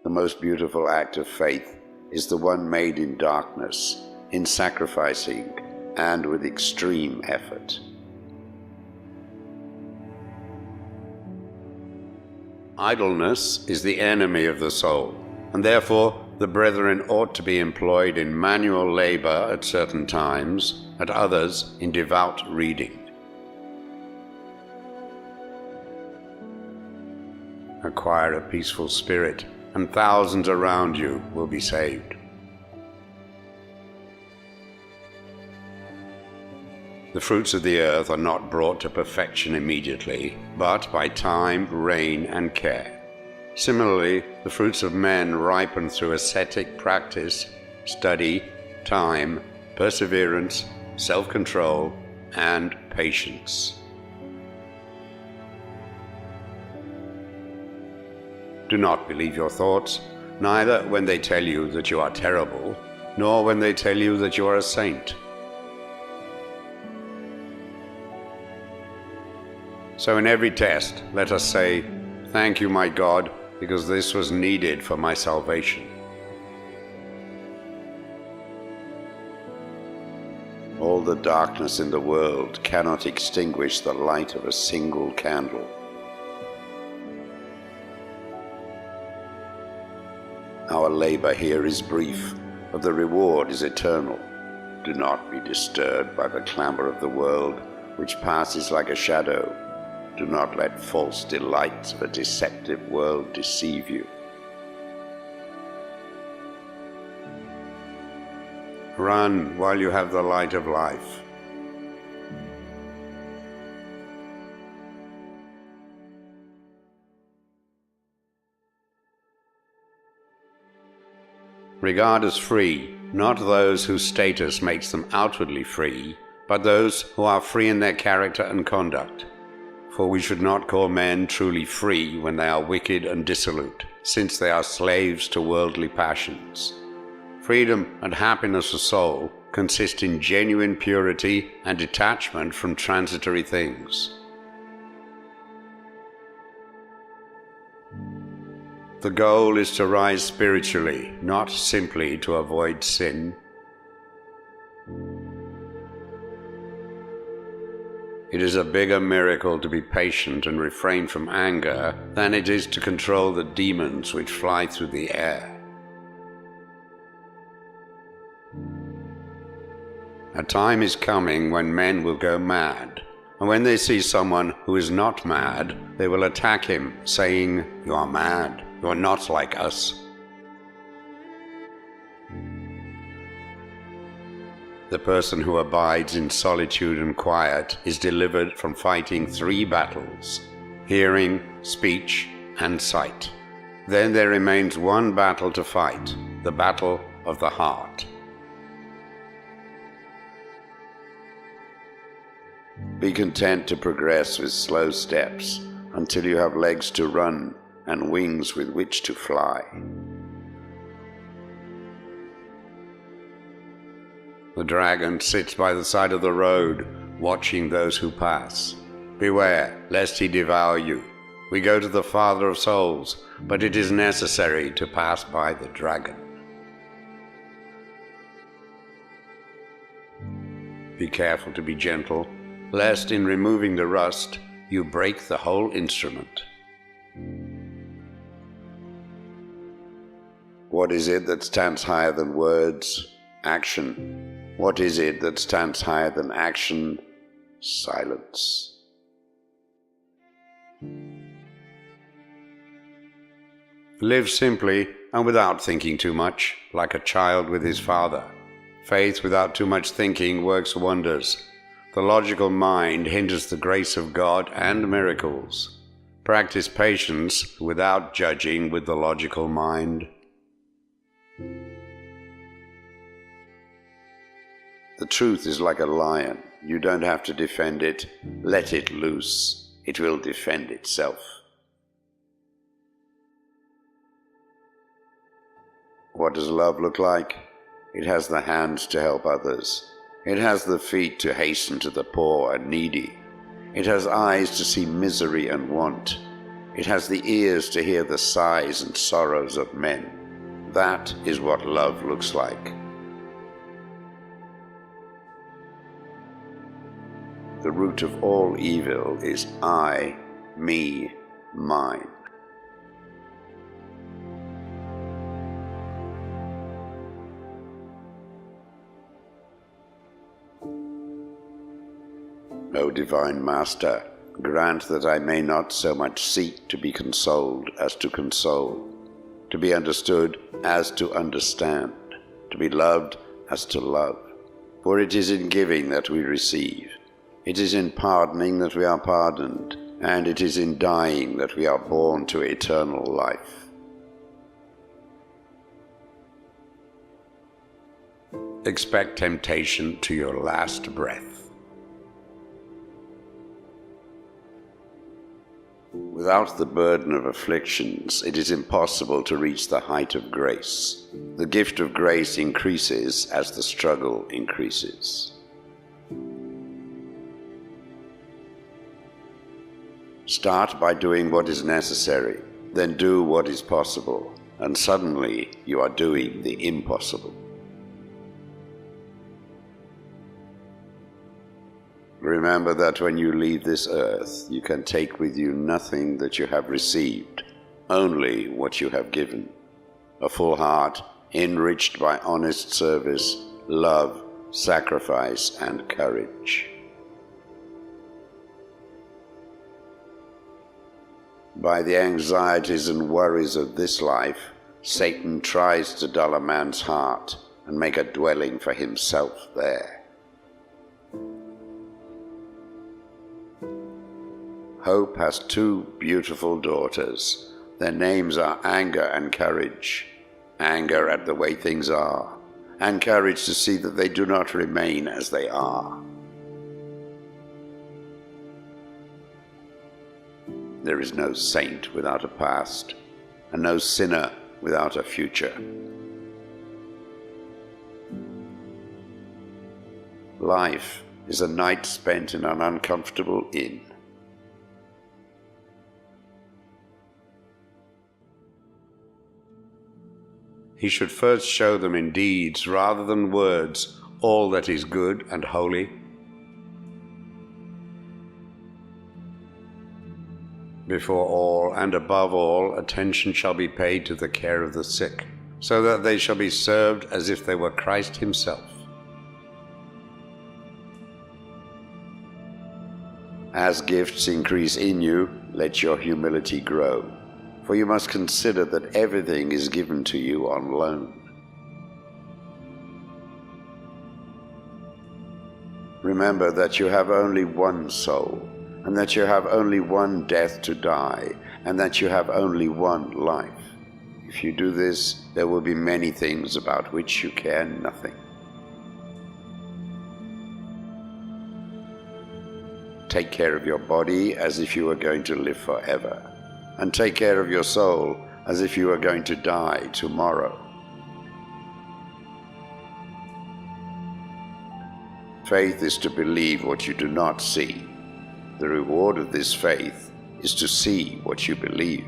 The most beautiful act of faith is the one made in darkness, in sacrificing, and with extreme effort. Idleness is the enemy of the soul, and therefore the brethren ought to be employed in manual labor at certain times, at others in devout reading. Acquire a peaceful spirit, and thousands around you will be saved. The fruits of the earth are not brought to perfection immediately, but by time, rain, and care. Similarly, the fruits of men ripen through ascetic practice, study, time, perseverance, self-control, and patience. Do not believe your thoughts, neither when they tell you that you are terrible, nor when they tell you that you are a saint. So in every test, let us say, "Thank you, my God, because this was needed for my salvation." All the darkness in the world cannot extinguish the light of a single candle. Our labor here is brief, but the reward is eternal. Do not be disturbed by the clamor of the world, which passes like a shadow. Do not let false delights of a deceptive world deceive you. Run while you have the light of life. Regard as free, not those whose status makes them outwardly free, but those who are free in their character and conduct. For we should not call men truly free when they are wicked and dissolute, since they are slaves to worldly passions. Freedom and happiness of soul consist in genuine purity and detachment from transitory things. The goal is to rise spiritually, not simply to avoid sin. It is a bigger miracle to be patient and refrain from anger than it is to control the demons which fly through the air. A time is coming when men will go mad, and when they see someone who is not mad, they will attack him, saying, "You are mad, you are not like us." The person who abides in solitude and quiet is delivered from fighting 3 battles: hearing, speech, and sight. Then there remains one battle to fight, the battle of the heart. Be content to progress with slow steps until you have legs to run and wings with which to fly. The dragon sits by the side of the road, watching those who pass. Beware, lest he devour you. We go to the Father of souls, but it is necessary to pass by the dragon. Be careful to be gentle, lest in removing the rust, you break the whole instrument. What is it that stands higher than words? Action. What is it that stands higher than action? Silence. Live simply and without thinking too much, like a child with his father. Faith without too much thinking works wonders. The logical mind hinders the grace of God and miracles. Practice patience without judging with the logical mind. The truth is like a lion. You don't have to defend it. Let it loose. It will defend itself. What does love look like? It has the hands to help others. It has the feet to hasten to the poor and needy. It has eyes to see misery and want. It has the ears to hear the sighs and sorrows of men. That is what love looks like. The root of all evil is I, me, mine. O Divine Master, grant that I may not so much seek to be consoled as to console, to be understood as to understand, to be loved as to love. For it is in giving that we receive, it is in pardoning that we are pardoned, and it is in dying that we are born to eternal life. Expect temptation to your last breath. Without the burden of afflictions, it is impossible to reach the height of grace. The gift of grace increases as the struggle increases. Start by doing what is necessary, then do what is possible, and suddenly you are doing the impossible. Remember that when you leave this earth, you can take with you nothing that you have received, only what you have given. A full heart, enriched by honest service, love, sacrifice, and courage. By the anxieties and worries of this life, Satan tries to dull a man's heart and make a dwelling for himself there. Hope has two beautiful daughters. Their names are Anger and Courage. Anger at the way things are, and courage to see that they do not remain as they are. There is no saint without a past, and no sinner without a future. Life is a night spent in an uncomfortable inn. He should first show them in deeds rather than words all that is good and holy. Before all and above all, attention shall be paid to the care of the sick, so that they shall be served as if they were Christ himself. As gifts increase in you, let your humility grow. For you must consider that everything is given to you on loan. Remember that you have only one soul, and that you have only one death to die, and that you have only one life. If you do this, there will be many things about which you care nothing. Take care of your body as if you were going to live forever. And take care of your soul as if you are going to die tomorrow. Faith is to believe what you do not see. The reward of this faith is to see what you believe.